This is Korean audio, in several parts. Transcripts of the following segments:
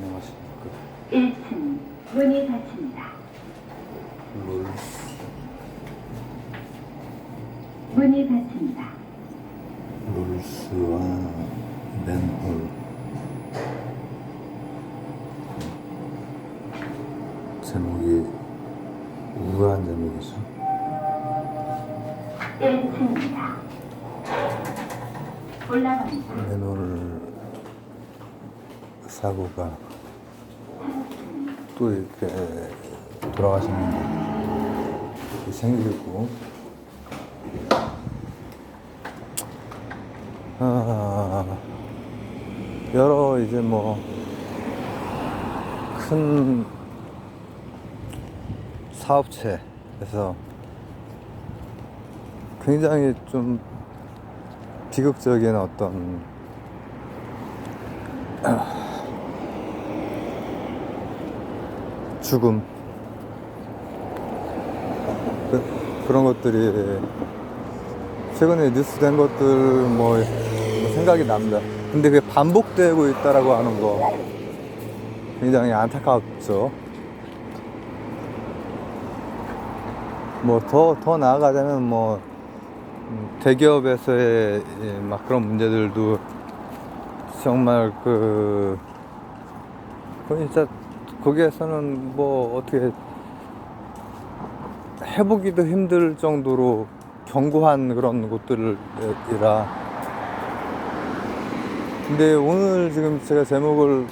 안녕하십니까. 1층 문이 닫힙니다. 문이 닫힙니다. 롤스와 맨홀. 제목이 우울한 제목이죠. 1층입니다. 올라갑니다. 맨홀 사고가 또 이렇게 돌아가시는 분이 생기고, 여러 이제 뭐 큰 사업체에서 굉장히 좀 비극적인 어떤 죽음, 그런 것들이 최근에 뉴스된 것들 뭐 생각이 납니다. 근데 그게 반복되고 있다라고 하는 거 굉장히 안타깝죠. 뭐 더 나아가자면 뭐 대기업에서의 막 그런 문제들도 정말 그 진짜 거기에서는 뭐 어떻게 해보기도 힘들 정도로 견고한 그런 곳들이라. 근데 오늘 지금 제가 제목을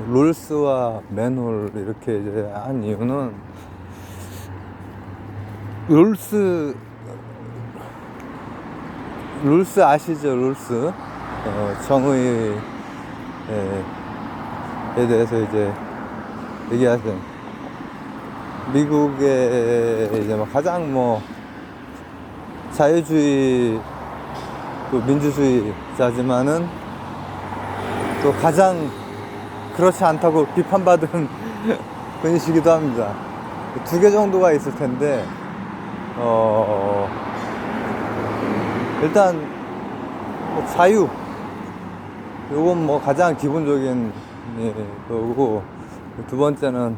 롤스와 맨홀 이렇게 이제 한 이유는, 롤스 아시죠? 롤스 정의에 대해서 이제 얘기하세요. 미국의 이제 뭐 가장 뭐 자유주의 또 민주주의자지만은 또 가장 그렇지 않다고 비판받은 분이시기도 합니다. 두 개 정도가 있을 텐데, 일단 뭐 자유, 요건 뭐 가장 기본적인 거고, 두 번째는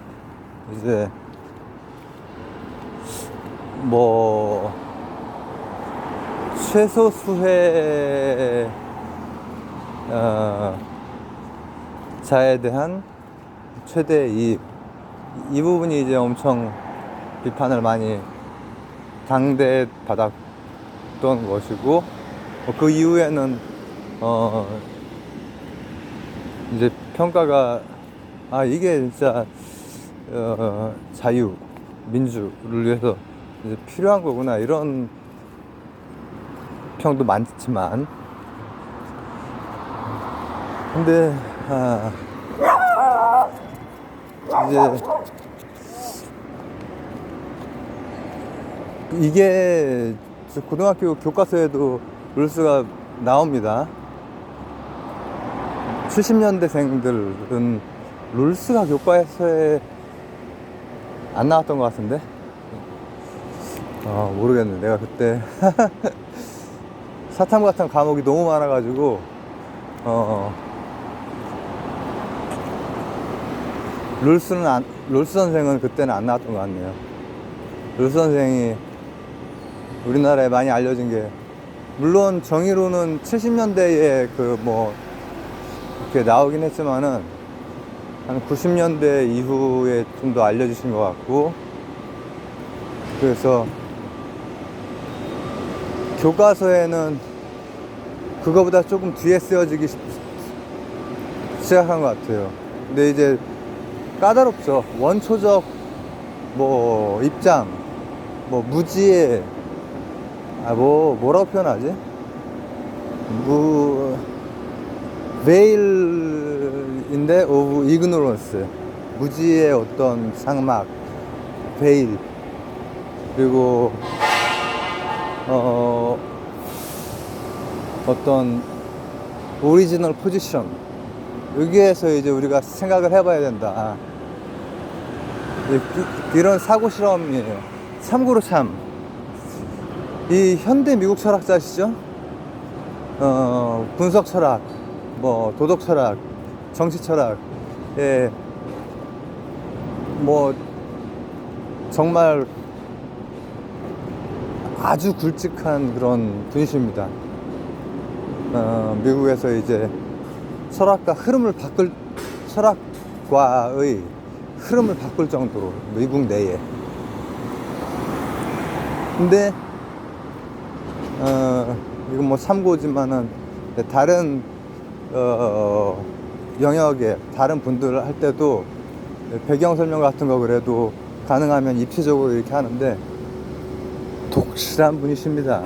이제 뭐 최소수의 자에 대한 최대 이익, 이 부분이 이제 엄청 비판을 많이 당대받았던 것이고, 그 이후에는 이제 평가가 이게 진짜 자유, 민주를 위해서 이제 필요한 거구나, 이런 평도 많지만, 근데 이제 이게 고등학교 교과서에도 룰스가 나옵니다. 70년대생들은 룰스가 교과서에 안 나왔던 것 같은데, 모르겠네. 내가 그때 사탐 같은 과목이 너무 많아가지고 룰스 선생은 그때는 안 나왔던 것 같네요. 룰스 선생이 우리나라에 많이 알려진 게, 물론 정의로는 70년대에 뭐 이렇게 나오긴 했지만은 한 90년대 이후에 좀 더 알려주신 것 같고, 그래서 교과서에는 그거보다 조금 뒤에 쓰여지기 시작한 것 같아요. 근데 이제 까다롭죠. 원초적 뭐 입장, 뭐 무지의 뭐라고 표현하지? veil인데 of ignorance, 무지의 어떤 장막, veil, 그리고 어떤 오리지널 포지션, 여기에서 이제 우리가 생각을 해봐야 된다, 이런 사고 실험이에요. 참고로 이 현대 미국 철학자시죠? 분석 철학, 뭐 도덕 철학, 정치 철학에 뭐 정말 아주 굵직한 그런 분이십니다. 미국에서 이제 철학과의 흐름을 바꿀 정도로 미국 내에. 근데 이건 뭐 참고지만은 다른 영역에 다른 분들 할 때도 배경 설명 같은 거 그래도 가능하면 입체적으로 이렇게 하는데 독실한 분이십니다.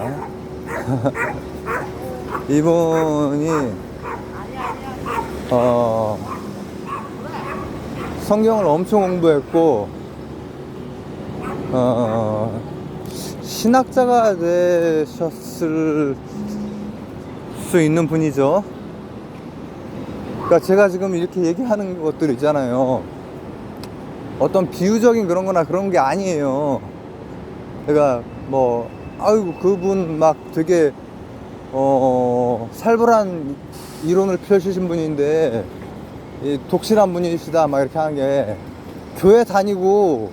이분이 성경을 엄청 공부했고 신학자가 되셨을 수 있는 분이죠. 그러니까 제가 지금 이렇게 얘기하는 것들 있잖아요. 어떤 비유적인 그런 거나 그런 게 아니에요. 제가 뭐 아이고 그분 막 되게 살벌한 이론을 펼치신 분인데 독실한 분이시다 막 이렇게 하는 게, 교회 다니고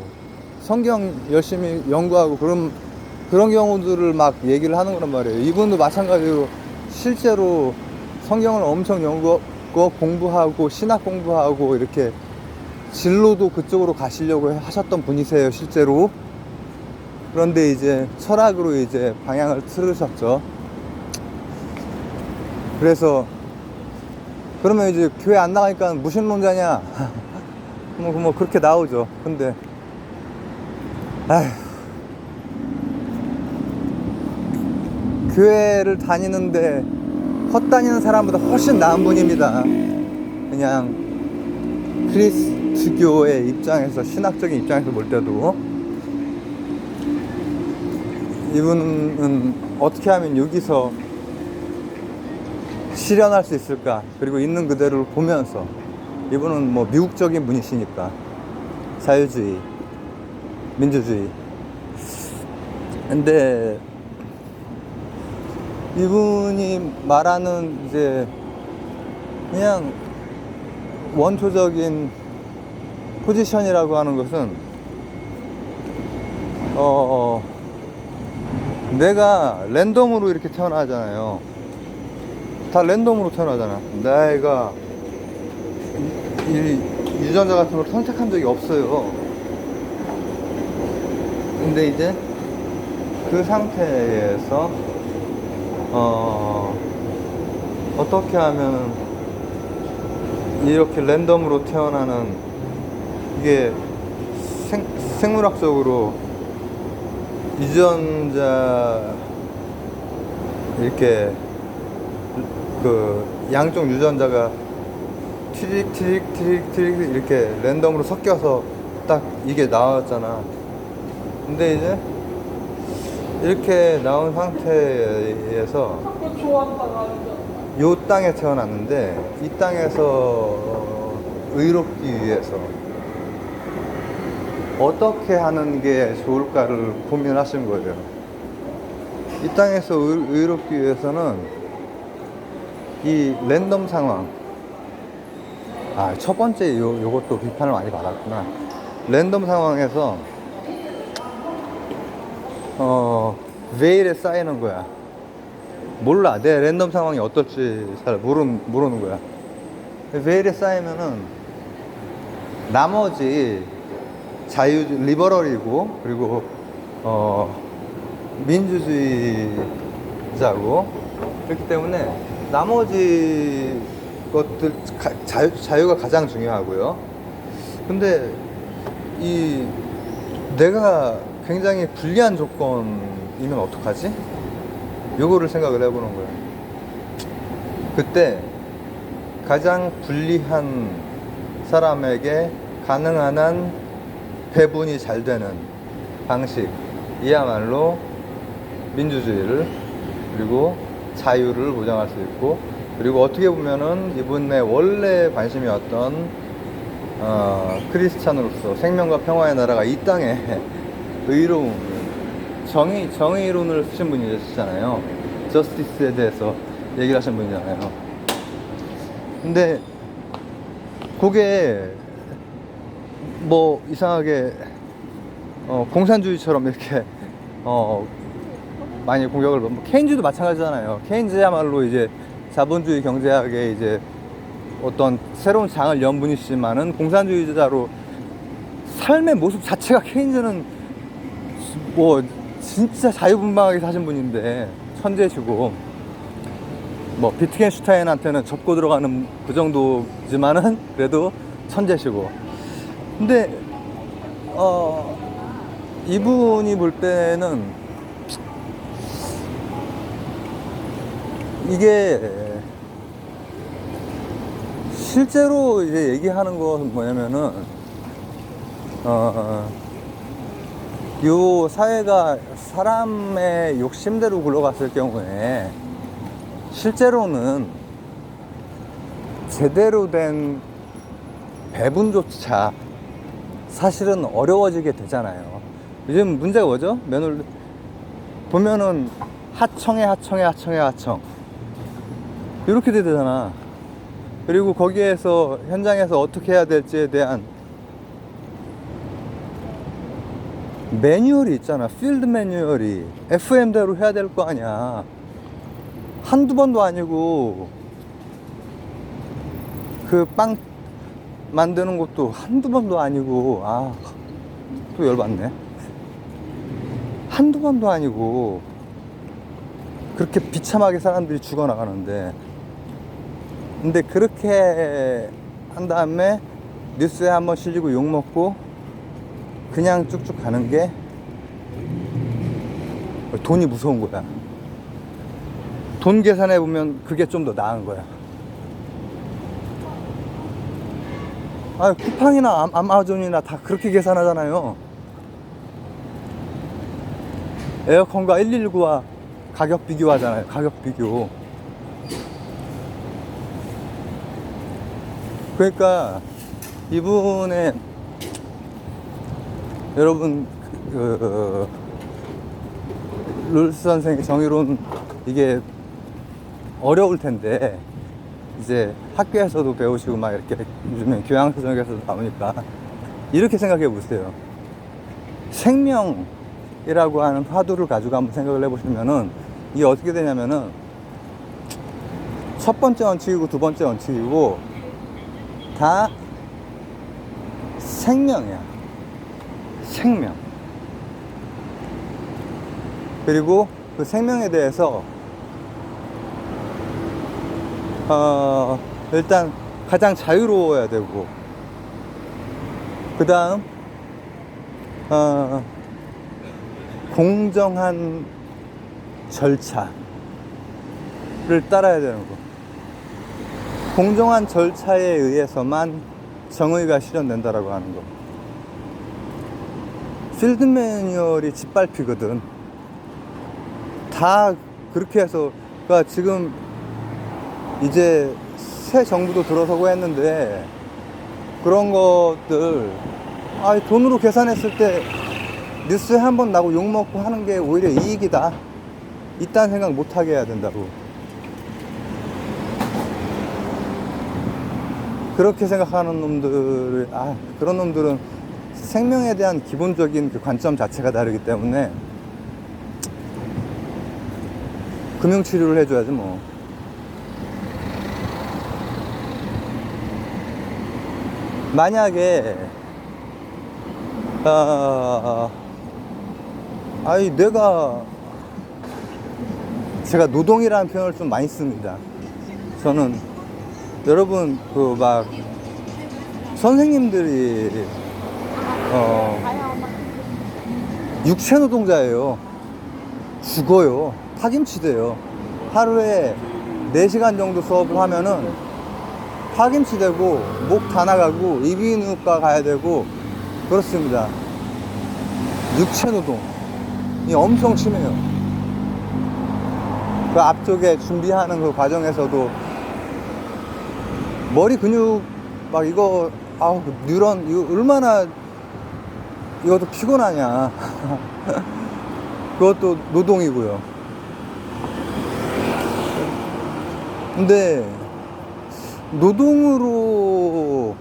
성경 열심히 연구하고 그런 경우들을 막 얘기를 하는 거란 말이에요. 이분도 마찬가지로 실제로 성경을 엄청 연구하고 공부하고 신학 공부하고 이렇게 진로도 그쪽으로 가시려고 하셨던 분이세요, 실제로. 그런데 이제 철학으로 이제 방향을 틀으셨죠. 그래서 그러면 이제 교회 안 나가니까 무신론자냐? 뭐 그렇게 나오죠. 근데 교회를 다니는데 헛다니는 사람보다 훨씬 나은 분입니다. 그냥 그리스도교의 입장에서, 신학적인 입장에서 볼 때도 이분은 어떻게 하면 여기서 실현할 수 있을까, 그리고 있는 그대로를 보면서, 이분은 뭐 미국적인 분이시니까 자유주의, 민주주의. 근데 이분이 말하는 이제 그냥 원초적인 포지션이라고 하는 것은 내가 랜덤으로 이렇게 태어나잖아요. 다 랜덤으로 태어나잖아. 내가 이 유전자 같은 걸 선택한 적이 없어요. 근데 이제 그 상태에서 어떻게 하면 이렇게 랜덤으로 태어나는, 이게 생물학적으로 유전자 이렇게 그 양쪽 유전자가 트릭 이렇게 랜덤으로 섞여서 딱 이게 나왔잖아. 근데 이제 이렇게 나온 상태에서 요 땅에 태어났는데, 이 땅에서 의롭기 위해서 어떻게 하는 게 좋을까를 고민하신 거예요. 이 땅에서 의롭기 위해서는 이 랜덤 상황, 첫 번째 요것도 비판을 많이 받았구나. 랜덤 상황에서 veil에 쌓이는 거야. 몰라, 내 랜덤 상황이 어떨지 잘 모르는 거야. veil에 쌓이면은 나머지 리버럴이고, 그리고 민주주의자고, 그렇기 때문에 나머지 것들 자유가 가장 중요하고요. 근데 내가 굉장히 불리한 조건이면 어떡하지? 요거를 생각을 해보는 거예요. 그때 가장 불리한 사람에게 가능한 한 배분이 잘 되는 방식이야말로 민주주의를, 그리고 자유를 보장할 수 있고, 그리고 어떻게 보면은 이분의 원래 관심이었던 크리스찬으로서 생명과 평화의 나라가 이 땅에 의로움, 정의론을 쓰신 분이셨잖아요. 저스티스에 대해서 얘기를 하신 분이잖아요. 근데 그게 뭐 이상하게 공산주의처럼 이렇게 많이 공격을 뭐 케인즈도 마찬가지잖아요. 케인즈야말로 이제 자본주의 경제학의 이제 어떤 새로운 장을 연 분이시지만은 공산주의자로 삶의 모습 자체가 케인즈는 뭐 진짜 자유분방하게 사신 분인데 천재시고 뭐 비트겐슈타인한테는 접고 들어가는 그 정도지만은 그래도 천재시고 근데 이분이 볼 때는 이게 실제로 이제 얘기하는 것은 뭐냐면은 요 사회가 사람의 욕심대로 굴러갔을 경우에 실제로는 제대로 된 배분조차 사실은 어려워지게 되잖아요. 요즘 문제가 뭐죠? 보면은 하청 이렇게 되잖아. 그리고 거기에서 현장에서 어떻게 해야 될지에 대한 매뉴얼이 있잖아. 필드 매뉴얼이 FM대로 해야 될 거 아니야. 한두 번도 아니고 그 빵 만드는 것도 한두 번도 아니고 또 열받네. 한두 번도 아니고 그렇게 비참하게 사람들이 죽어나가는데 근데 그렇게 한 다음에 뉴스에 한번 실리고 욕먹고 그냥 쭉쭉 가는 게 돈이 무서운 거야. 돈 계산해 보면 그게 좀 더 나은 거야. 쿠팡이나 아마존이나 다 그렇게 계산하잖아요. 에어컨과 119와 가격 비교하잖아요. 가격 비교. 그러니까 이분의 여러분 룰스 선생의 정의론 이게 어려울 텐데 이제 학교에서도 배우시고 막 이렇게 요즘에 교양서적에서도 나오니까 이렇게 생각해 보세요. 생명이라고 하는 화두를 가지고 한번 생각을 해보시면은 이게 어떻게 되냐면은 첫 번째 원칙이고 두 번째 원칙이고 다 생명이야. 생명. 그리고 그 생명에 대해서 일단 가장 자유로워야 되고 그 다음 공정한 절차를 따라야 되는 거. 공정한 절차에 의해서만 정의가 실현된다라고 하는 거. 필드 매뉴얼이 짓밟히거든. 다 그렇게 해서 그러니까 지금 이제 새 정부도 들어서고 했는데 그런 것들 돈으로 계산했을 때 뉴스에 한번 나고 욕먹고 하는 게 오히려 이익이다. 이딴 생각 못하게 해야 된다고. 그렇게 생각하는 놈들, 그런 놈들은 생명에 대한 기본적인 그 관점 자체가 다르기 때문에 금융치료를 해줘야지 뭐. 만약에 제가 노동이라는 표현을 좀 많이 씁니다. 저는 여러분 선생님들이 육체 노동자예요. 죽어요. 파김치돼요. 하루에 4시간 정도 수업을 하면은 파김치되고 목 다 나가고 이비인후과 가야 되고 그렇습니다. 육체 노동이 엄청 심해요. 그 앞쪽에 준비하는 그 과정에서도 머리 근육 막 이거 뉴런 이거 얼마나 이것도 피곤하냐. 그것도 노동이고요. 근데 노동으로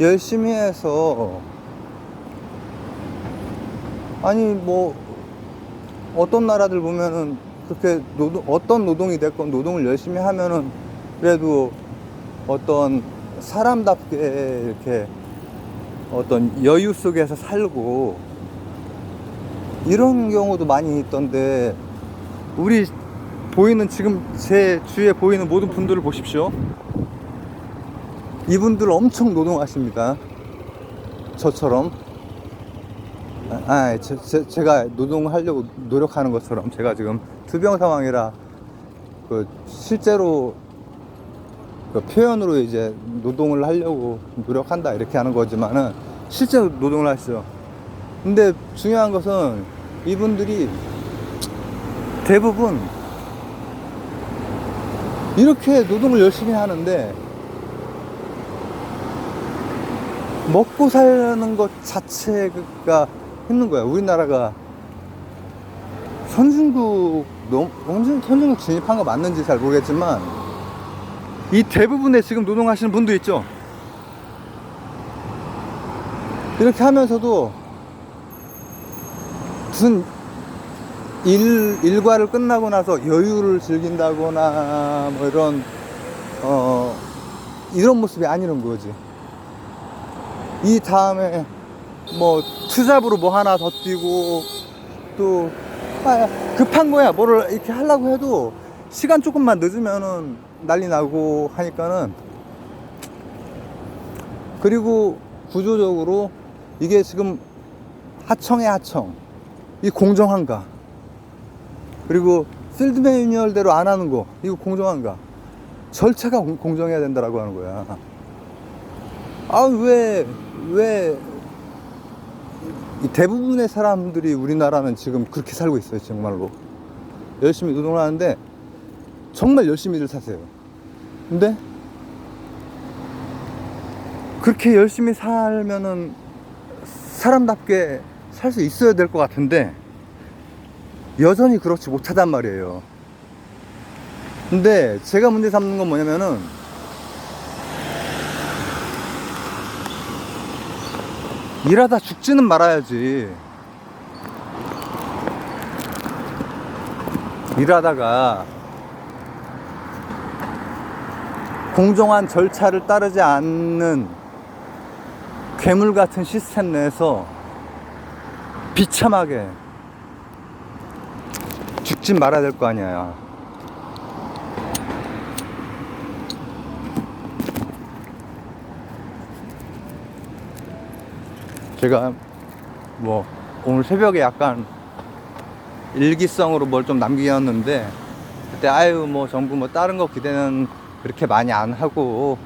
열심히 해서, 아니 뭐 어떤 나라들 보면은 그렇게 어떤 노동이 됐건 노동을 열심히 하면은 그래도 어떤 사람답게 이렇게 어떤 여유 속에서 살고 이런 경우도 많이 있던데, 우리 보이는 지금 제 주위에 보이는 모든 분들을 보십시오. 이분들 엄청 노동하십니다. 저처럼. 제가 노동하려고 노력하는 것처럼. 제가 지금 투병 상황이라 그 실제로 그 표현으로 이제 노동을 하려고 노력한다 이렇게 하는 거지만은 실제로 노동을 하시죠. 근데 중요한 것은 이분들이 대부분 이렇게 노동을 열심히 하는데 먹고 사는 것 자체가 힘든 거야. 우리나라가 선진국 진입한 거 맞는지 잘 모르겠지만 이 대부분의 지금 노동하시는 분도 있죠. 이렇게 하면서도 무슨 일과를 끝나고 나서 여유를 즐긴다거나 뭐 이런 모습이 아니란 거지. 이 다음에 뭐 투잡으로 뭐 하나 더 뛰고 또 급한 거야. 뭐를 이렇게 하려고 해도 시간 조금만 늦으면은 난리 나고 하니까는. 그리고 구조적으로 이게 지금 하청의 하청, 이 공정한가? 그리고 필드 매뉴얼대로 안 하는 거, 이거 공정한가? 절차가 공정해야 된다라고 하는 거야. 왜 이 대부분의 사람들이 우리나라는 지금 그렇게 살고 있어요. 정말로 열심히 노동을 하는데 정말 열심히들 사세요. 근데 그렇게 열심히 살면은 사람답게 살 수 있어야 될 것 같은데 여전히 그렇지 못하단 말이에요. 근데 제가 문제 삼는 건 뭐냐면은 일하다 죽지는 말아야지. 일하다가 공정한 절차를 따르지 않는 괴물 같은 시스템 내에서 비참하게 죽진 말아야 될 거 아니야. 제가 뭐 오늘 새벽에 약간 일기성으로 뭘 좀 남기었는데 그때 뭐 정부 뭐 다른 거 기대는 그렇게 많이 안 하고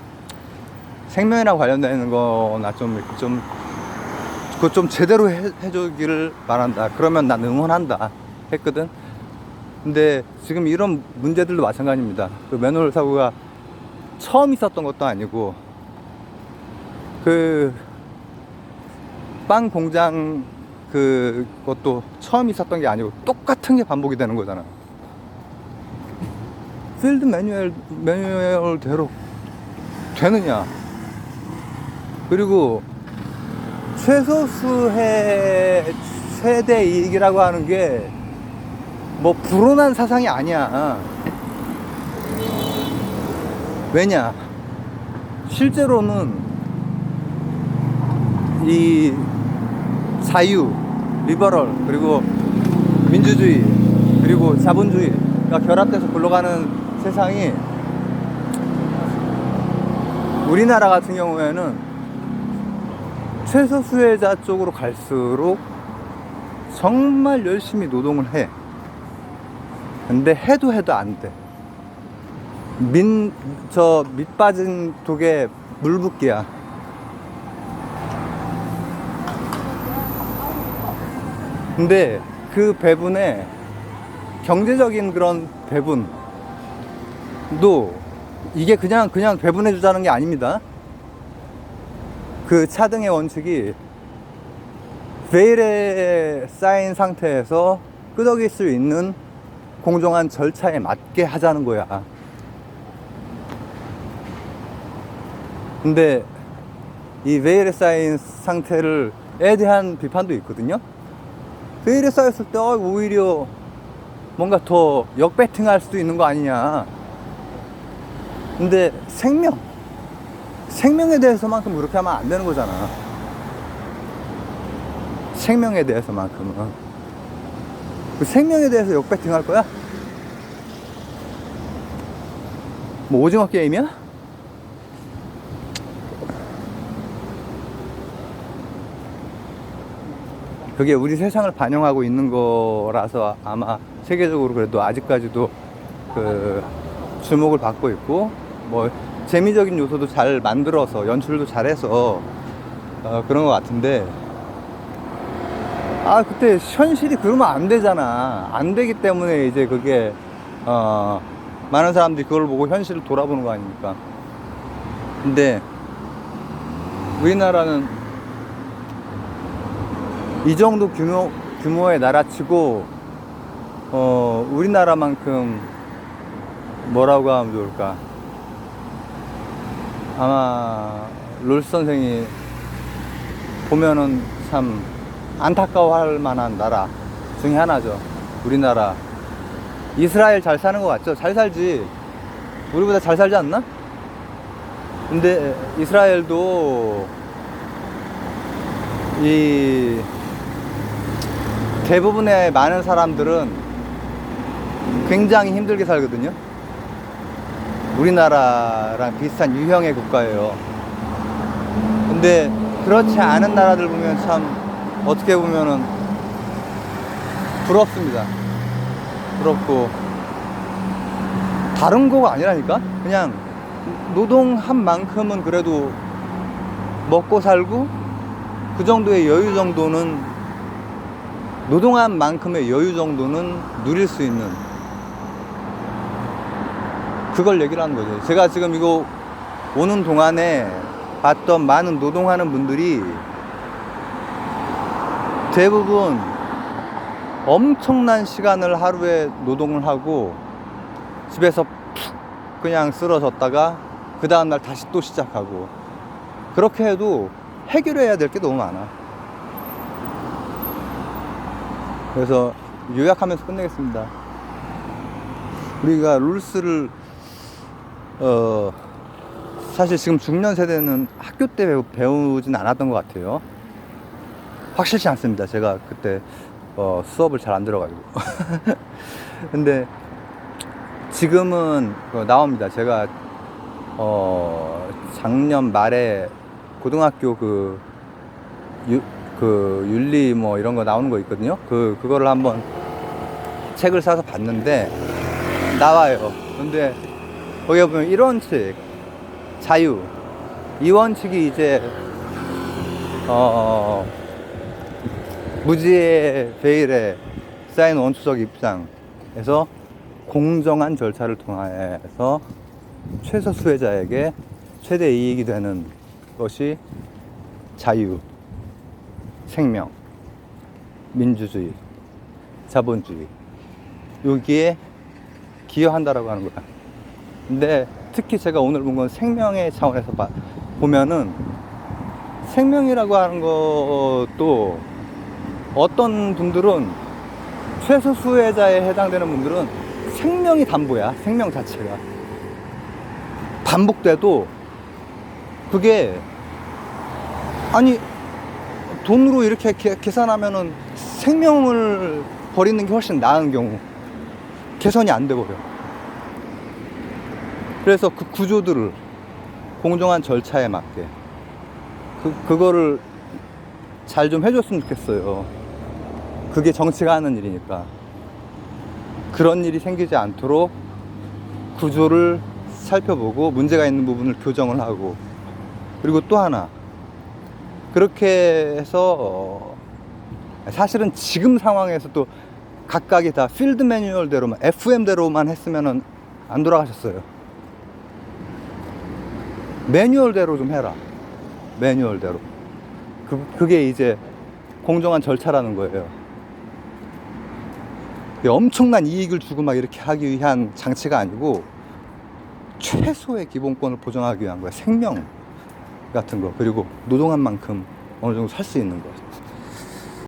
생명이랑 관련되는 거나 그거 좀 제대로 해주기를 바란다. 그러면 난 응원한다 했거든. 근데 지금 이런 문제들도 마찬가지입니다. 그 맨홀 사고가 처음 있었던 것도 아니고 그 빵 공장 그것도 처음 있었던 게 아니고 똑같은 게 반복이 되는 거잖아. 필드 매뉴얼대로 되느냐. 그리고 최소수의 최대 이익이라고 하는 게 뭐 불온한 사상이 아니야. 왜냐, 실제로는 이 자유, 리버럴, 그리고 민주주의, 그리고 자본주의가 결합돼서 굴러가는 세상이 우리나라 같은 경우에는 최소수혜자 쪽으로 갈수록 정말 열심히 노동을 해. 근데 해도 안 돼. 밑 빠진 독에 물 붓기야. 근데 그 배분에 경제적인 그런 배분도 이게 그냥 배분해 주자는 게 아닙니다. 그 차등의 원칙이 베일에 쌓인 상태에서 끄덕일 수 있는 공정한 절차에 맞게 하자는 거야. 근데 이 베일에 쌓인 상태를에 대한 비판도 있거든요. 베일에 쌓였을 때 오히려 뭔가 더 역배팅할 수도 있는 거 아니냐. 근데 생명에 대해서만큼 그렇게 하면 안 되는 거잖아. 생명에 대해서만큼은. 그 생명에 대해서 역배팅할 거야? 뭐 오징어 게임이야? 그게 우리 세상을 반영하고 있는 거라서 아마 세계적으로 그래도 아직까지도 그 주목을 받고 있고, 뭐 재미적인 요소도 잘 만들어서 연출도 잘해서 그런 것 같은데, 그때 현실이 그러면 안 되잖아. 안 되기 때문에 이제 그게 많은 사람들이 그걸 보고 현실을 돌아보는 거 아닙니까? 근데 우리나라는 이 정도 규모의 나라치고 우리나라만큼 뭐라고 하면 좋을까? 아마 롤스 선생이 보면은 참 안타까워할 만한 나라 중에 하나죠. 우리나라. 이스라엘 잘 사는 것 같죠? 잘 살지. 우리보다 잘 살지 않나? 근데 이스라엘도 이 대부분의 많은 사람들은 굉장히 힘들게 살거든요. 우리나라랑 비슷한 유형의 국가예요. 근데 그렇지 않은 나라들 보면 참 어떻게 보면은 부럽습니다. 부럽고, 다른 거가 아니라니까? 그냥 노동한 만큼은 그래도 먹고 살고, 그 정도의 여유 정도는, 노동한 만큼의 여유 정도는 누릴 수 있는, 그걸 얘기를 하는 거죠. 제가 지금 이거 오는 동안에 봤던 많은 노동하는 분들이 대부분 엄청난 시간을 하루에 노동을 하고 집에서 푹 그냥 쓰러졌다가 그 다음날 다시 또 시작하고, 그렇게 해도 해결해야 될 게 너무 많아. 그래서 요약하면서 끝내겠습니다. 우리가 룰스를 사실 지금 중년 세대는 학교 때 배우진 않았던 것 같아요. 확실치 않습니다. 제가 그때 수업을 잘 안 들어가지고. 근데 지금은 나옵니다. 제가 작년 말에 고등학교 그 윤리 뭐 이런 거 나오는 거 있거든요. 그거를 한번 책을 사서 봤는데 나와요. 근데 거기에 보면 1원칙 자유, 2원칙이 이제 무지의 베일에 쌓인 원초적 입장에서 공정한 절차를 통해서 최소 수혜자에게 최대 이익이 되는 것이 자유, 생명, 민주주의, 자본주의, 여기에 기여한다라고 하는 거야. 근데 특히 제가 오늘 본 건 생명의 차원에서 보면은, 생명이라고 하는 것도 어떤 분들은, 최소 수혜자에 해당되는 분들은 생명이 담보야. 생명 자체가 반복돼도 그게, 아니 돈으로 이렇게 계산하면은 생명을 버리는 게 훨씬 나은 경우 개선이 안 돼 버려. 그래서 그 구조들을 공정한 절차에 맞게 그거를 잘 좀 해줬으면 좋겠어요. 그게 정치가 하는 일이니까. 그런 일이 생기지 않도록 구조를 살펴보고 문제가 있는 부분을 교정을 하고, 그리고 또 하나, 그렇게 해서 사실은 지금 상황에서 또 각각이 다 필드 매뉴얼대로만, FM대로만 했으면은 안 돌아가셨어요. 매뉴얼대로 좀 해라. 매뉴얼대로. 그게 이제 공정한 절차라는 거예요. 엄청난 이익을 주고 막 이렇게 하기 위한 장치가 아니고 최소의 기본권을 보장하기 위한 거야. 생명. 같은 거, 그리고 노동한 만큼 어느 정도 살 수 있는 것.